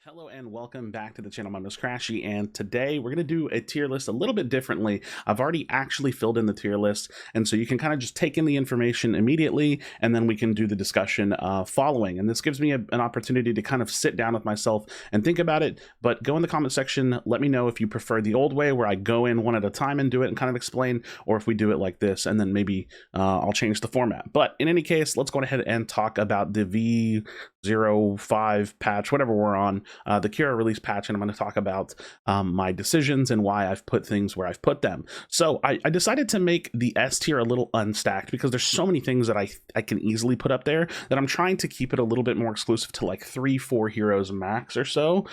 Hello and welcome back to the channel. My name is Krashy, and today we're going to do a tier list a little bit differently. I've already actually filled in the tier list, and so you can kind of just take in the information immediately, and then we can do the discussion following. And this gives me an opportunity to kind of sit down with myself and think about it. But go in the comment section, let me know if you prefer the old way where I go in one at a time and do it and kind of explain, or if we do it like this, and then maybe I'll change the format. But in any case, let's go ahead and talk about the v0.5 patch, whatever we're on. The Kira release patch, and I'm going to talk about my decisions and why I've put things where I've put them. So I decided to make the S tier a little unstacked because there's so many things that I can easily put up there that I'm trying to keep it a little bit more exclusive to like 3-4 heroes max or so,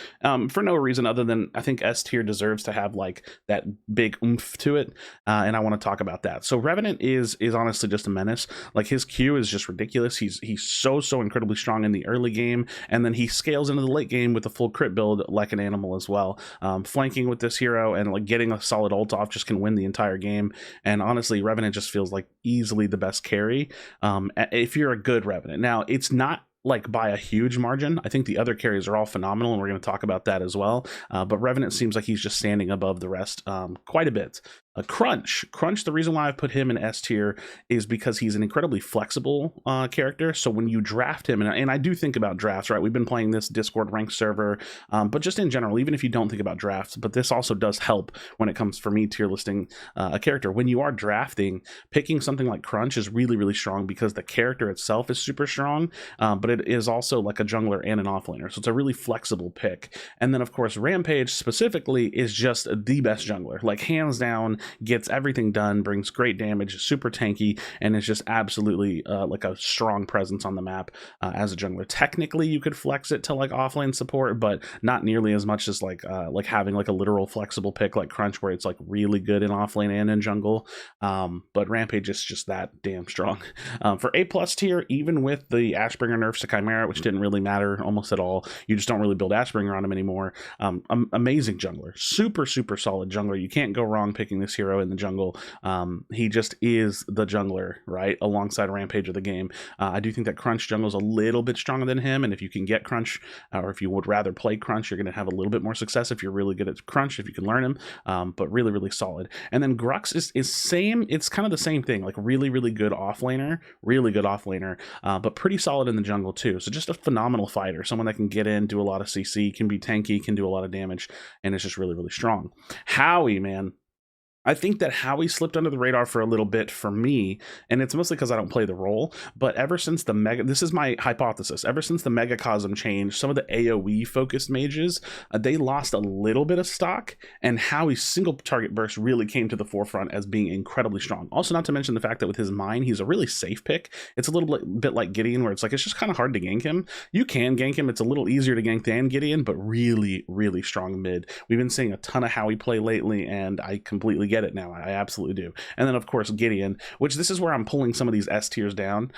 for no reason other than I think S tier deserves to have like that big oomph to it, and I want to talk about that. So Revenant is honestly just a menace. Like his Q is just ridiculous. He's so incredibly strong in the early game, and then he scales into the late game with a full crit build like an animal as well. Flanking with this hero and like getting a solid ult off just can win the entire game. And honestly, Revenant just feels like easily the best carry if you're a good Revenant. Now, it's not like by a huge margin. I think the other carries are all phenomenal, and we're going to talk about that as well. But Revenant seems like he's just standing above the rest quite a bit. Crunch, the reason why I put him in S tier is because he's an incredibly flexible character. So when you draft him, and I do think about drafts, right? We've been playing this Discord ranked server, but just in general, even if you don't think about drafts, but this also does help when it comes for me tier listing a character. When you are drafting, picking something like Crunch is really strong because the character itself is super strong, but it is also like a jungler and an offlaner. So it's a really flexible pick. And then of course, Rampage specifically is just the best jungler, like hands down. Gets everything done, brings great damage, super tanky, and is just absolutely like a strong presence on the map as a jungler. Technically, you could flex it to like offlane support, but not nearly as much as like having like a literal flexible pick like Crunch, where it's like really good in offlane and in jungle. But Rampage is just that damn strong. For A+ tier, even with the Ashbringer nerfs to Chimera, which didn't really matter almost at all, you just don't really build Ashbringer on him anymore. Amazing jungler, super solid jungler. You can't go wrong picking this hero in the jungle. He just is the jungler, right, alongside Rampage of the game. I do think that Crunch jungle is a little bit stronger than him, and if you can get Crunch, or if you would rather play Crunch, you're going to have a little bit more success if you're really good at Crunch, if you can learn him. But really solid. And then Grux is same. It's kind of the same thing, like really good offlaner, but pretty solid in the jungle too. So just a phenomenal fighter, someone that can get in, do a lot of CC, can be tanky, can do a lot of damage, and it's just really strong. Howie, man. I think that Howie slipped under the radar for a little bit for me, and it's mostly because I don't play the role, but ever since the this is my hypothesis, ever since the Megacosm change, some of the AoE focused mages, they lost a little bit of stock, and Howie's single target burst really came to the forefront as being incredibly strong. Also, not to mention the fact that with his mine, he's a really safe pick. It's a little bit like Gideon, where it's like, it's just kind of hard to gank him. You can gank him, it's a little easier to gank than Gideon, but really strong mid. We've been seeing a ton of Howie play lately, and I completely get it now. I absolutely do. And then of course Gideon, which this is where I'm pulling some of these S tiers down.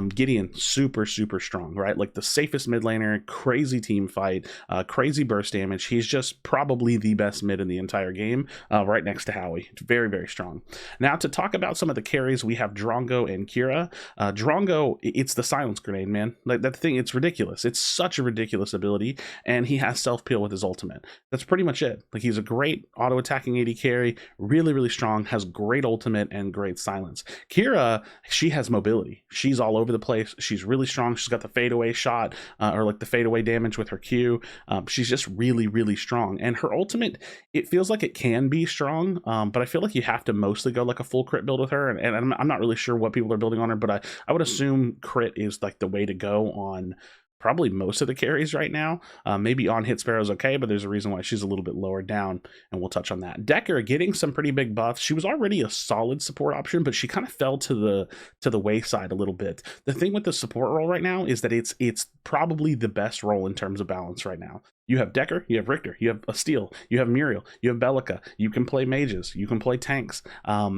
Gideon, super strong, right? Like the safest mid laner, crazy team fight, crazy burst damage. He's just probably the best mid in the entire game, right next to Howie. Very strong. Now to talk about some of the carries, we have Drongo and Kira. Drongo, it's the silence grenade, man. Like that thing, it's ridiculous. It's such a ridiculous ability, and he has self peel with his ultimate. That's pretty much it. Like he's a great auto attacking AD carry, really strong, has great ultimate and great silence. Kira, she has mobility. She's all over the place. She's really strong. She's got the fadeaway shot, or like the fadeaway damage with her Q. She's just really strong. And her ultimate, it feels like it can be strong, but I feel like you have to mostly go like a full crit build with her. And I'm not really sure what people are building on her, but I would assume crit is like the way to go on probably most of the carries right now. Maybe on Hit Sparrow's okay, but there's a reason why she's a little bit lower down, and we'll touch on that. Decker getting some pretty big buffs. She was already a solid support option, but she kind of fell to the wayside a little bit. The thing with the support role right now is that it's probably the best role in terms of balance right now. You have Decker, you have Richter, you have a Steel, you have Muriel, you have Bellica, you can play mages, you can play tanks.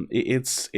It's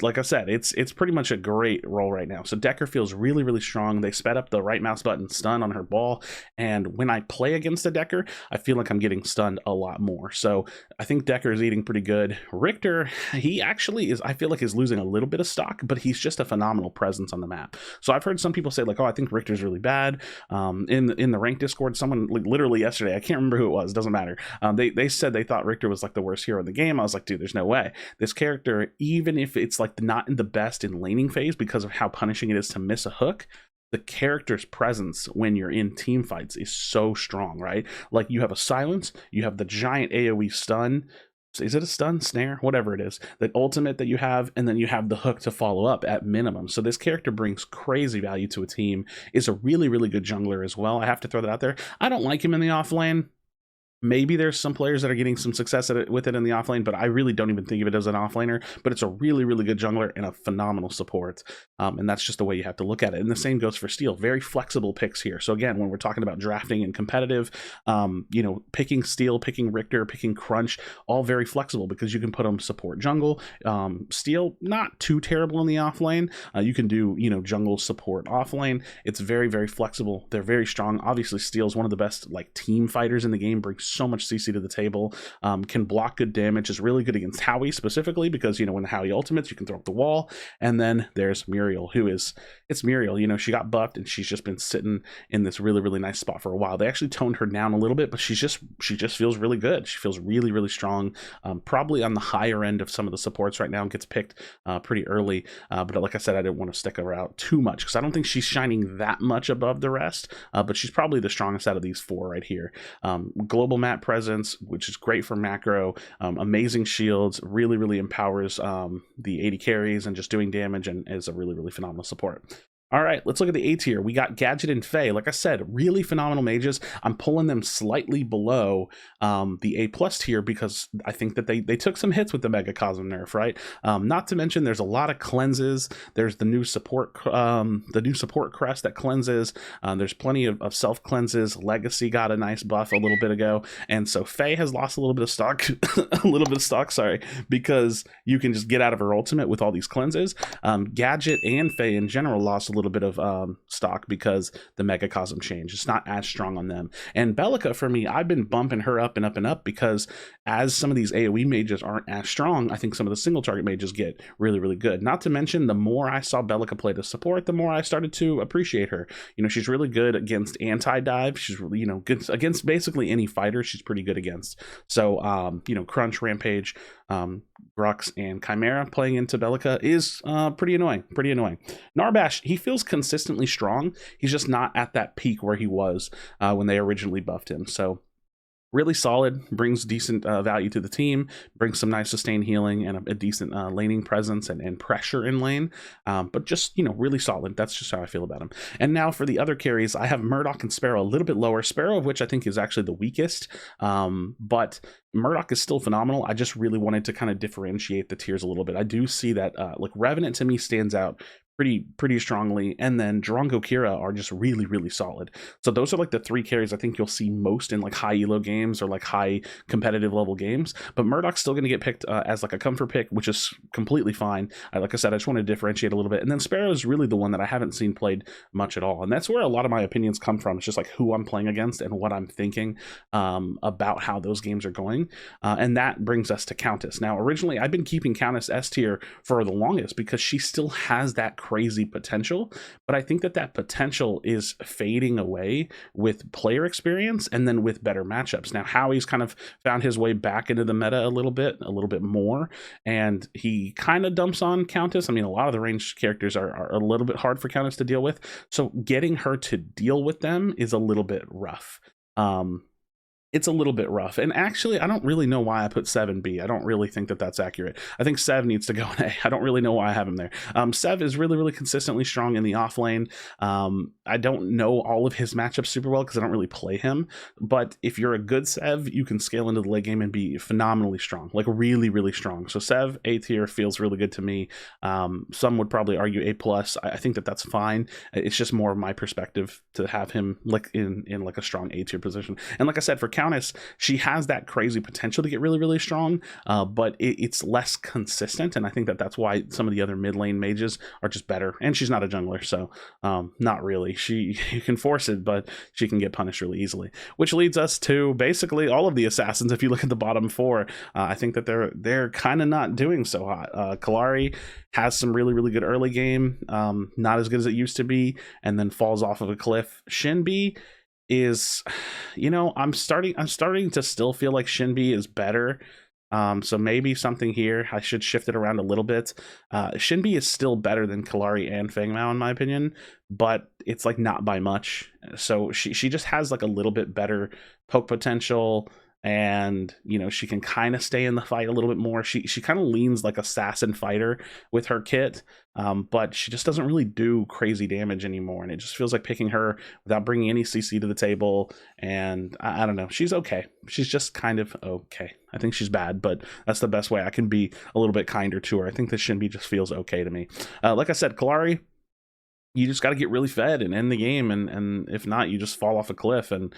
like I said, it's pretty much a great role right now. So Decker feels really strong. They sped up the right mouse button stun on her ball. And when I play against a Decker, I feel like I'm getting stunned a lot more. So I think Decker is eating pretty good. Richter, he actually is, I feel like, is losing a little bit of stock, but he's just a phenomenal presence on the map. So I've heard some people say like, oh, I think Richter's really bad. In the rank Discord, someone like literally yesterday, I can't remember who it was, doesn't matter. They said they thought Richter was like the worst hero in the game. I was like, dude, there's no way. This character, even if it's like not in the best in laning phase because of how punishing it is to miss a hook, the character's presence when you're in team fights is so strong, right? Like you have a silence, you have the giant AoE stun. Is it a stun, snare, whatever it is, that ultimate that you have, and then you have the hook to follow up at minimum. So this character brings crazy value to a team, is a really, really good jungler as well. I have to throw that out there. I don't like him in the off lane. Maybe there's some players that are getting some success with it in the offlane, but I really don't even think of it as an offlaner. But it's a really, really good jungler and a phenomenal support. And that's just the way you have to look at it. And the same goes for Steel. Very flexible picks here. So again, when we're talking about drafting and competitive, you know, picking Steel, picking Richter, picking Crunch, all very flexible because you can put them support jungle. Steel, not too terrible in the offlane. You can do, you know, jungle support offlane. It's very, very flexible. They're very strong. Obviously, Steel's one of the best like team fighters in the game. Brings so much CC to the table, can block good damage, is really good against Howie specifically because, you know, when the Howie ultimates, you can throw up the wall. And then there's Muriel, who is, it's Muriel, you know, she got buffed and she's just been sitting in this really, really nice spot for a while. They actually toned her down a little bit, but she just feels really good. She feels really, really strong, probably on the higher end of some of the supports right now, and gets picked pretty early. But like I said, I didn't want to stick her out too much because I don't think she's shining that much above the rest, but she's probably the strongest out of these four right here. Global map presence, which is great for macro, amazing shields, really, really empowers the 80 carries and just doing damage, and is a really, really phenomenal support. All right, let's look at the A tier. We got Gadget and Faye. Like I said, really phenomenal mages. I'm pulling them slightly below the A plus tier because I think that they took some hits with the Megacosm nerf, right? Not to mention there's a lot of cleanses. There's the new support crest that cleanses. There's plenty of self cleanses. Legacy got a nice buff a little bit ago, and so Faye has lost a little bit of stock, sorry, because you can just get out of her ultimate with all these cleanses. Gadget and Faye in general lost a little bit of stock because the Megacosm change. It's not as strong on them. And Bellica, for me, I've been bumping her up and up and up because as some of these AoE mages aren't as strong, I think some of the single target mages get really, really good. Not to mention, the more I saw Bellica play the support, the more I started to appreciate her. You know, she's really good against anti-dive. She's really, you know, good against basically any fighter. She's pretty good against. So, you know, Crunch, Rampage, Grux, and Chimera playing into Bellica is pretty annoying. Narbash, he feels consistently strong. He's just not at that peak where he was when they originally buffed him. So really solid, brings decent value to the team, brings some nice sustained healing and a decent laning presence and pressure in lane, but just, you know, really solid. That's just how I feel about him. And now for the other carries, I have Murdoch and Sparrow a little bit lower. Sparrow, of which I think is actually the weakest, but Murdoch is still phenomenal. I just really wanted to kind of differentiate the tiers a little bit. I do see that like Revenant to me stands out pretty strongly, and then Drongo Kira are just really, really solid. So those are like the three carries I think you'll see most in like high elo games or like high competitive level games. But Murdoch's still going to get picked as like a comfort pick, which is completely fine. Like I said, I just want to differentiate a little bit. And then Sparrow is really the one that I haven't seen played much at all, and that's where a lot of my opinions come from. It's just like who I'm playing against and what I'm thinking about how those games are going. And that brings us to Countess. Now, originally I've been keeping Countess S tier for the longest because she still has that crazy potential, but I think that potential is fading away with player experience and then with better matchups. Now Howie's kind of found his way back into the meta a little bit more, and he kind of dumps on Countess. I mean, a lot of the ranged characters are a little bit hard for Countess to deal with, so getting her to deal with them is a little bit rough. It's a little bit rough. And actually, I don't really know why I put Sev in B. I don't really think that that's accurate. I think Sev needs to go in A. I don't really know why I have him there. Sev is really, really consistently strong in the off lane. I don't know all of his matchups super well because I don't really play him. But if you're a good Sev, you can scale into the late game and be phenomenally strong, like really, really strong. So Sev, A tier, feels really good to me. Some would probably argue A+. I think that that's fine. It's just more of my perspective to have him like in like a strong A tier position. And like I said, for Countess, she has that crazy potential to get really, really strong, but it's less consistent, and I think that that's why some of the other mid lane mages are just better. And she's not a jungler, so not really. You can force it, but she can get punished really easily. Which leads us to basically all of the assassins. If you look at the bottom four, I think that they're kind of not doing so hot. Kalari has some really, really good early game, not as good as it used to be, and then falls off of a cliff. Shinbi is, you know, I'm starting to still feel like Shinbi is better. So maybe something here, I should shift it around a little bit. Shinbi is still better than Kalari and Feng Mao in my opinion, but it's like not by much. So she just has like a little bit better poke potential, and you know, she can kind of stay in the fight a little bit more. She kind of leans like assassin fighter with her kit, but she just doesn't really do crazy damage anymore, and it just feels like picking her without bringing any CC to the table. And I don't know, she's okay. She's just kind of okay. I think she's bad, but that's the best way I can be a little bit kinder to her. I think the Shinbi just feels okay to me. Like I said, Kalari, you just got to get really fed and end the game, and if not, you just fall off a cliff. And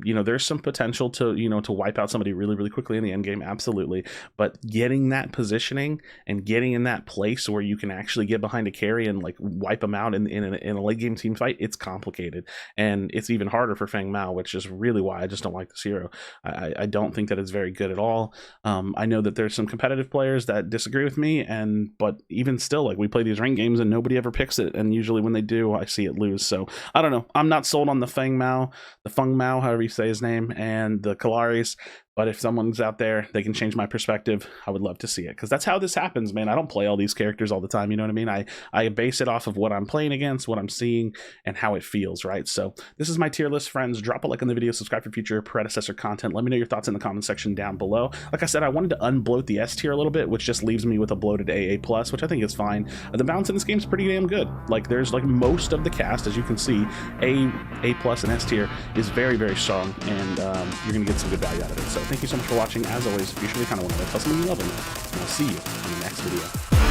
you know, there's some potential to, you know, to wipe out somebody really, really quickly in the end game, absolutely. But getting that positioning and getting in that place where you can actually get behind a carry and like wipe them out in a late game team fight, it's complicated, and it's even harder for Feng Mao, which is really why I just don't like this hero. I don't think that it's very good at all. I know that there's some competitive players that disagree with me, but even still, like, we play these ranked games and nobody ever picks it, and usually when they do, I see it lose. So I don't know, I'm not sold on the Feng Mao, however you say his name, and the Kalaris. But if someone's out there, they can change my perspective, I would love to see it, because that's how this happens, man. I don't play all these characters all the time, you know what I mean? I base it off of what I'm playing against, what I'm seeing, and how it feels, right? So this is my tier list, friends. Drop a like on the video, subscribe for future Predecessor content. Let me know your thoughts in the comment section down below. Like I said, I wanted to unbloat the S tier a little bit, which just leaves me with a bloated AA+, which I think is fine. The balance in this game is pretty damn good. Like, there's like most of the cast, as you can see, A+, and S tier is very, very strong, and you're going to get some good value out of it. So thank you so much for watching. As always, if you really kind of want to tell someone you love them, and I'll see you in the next video.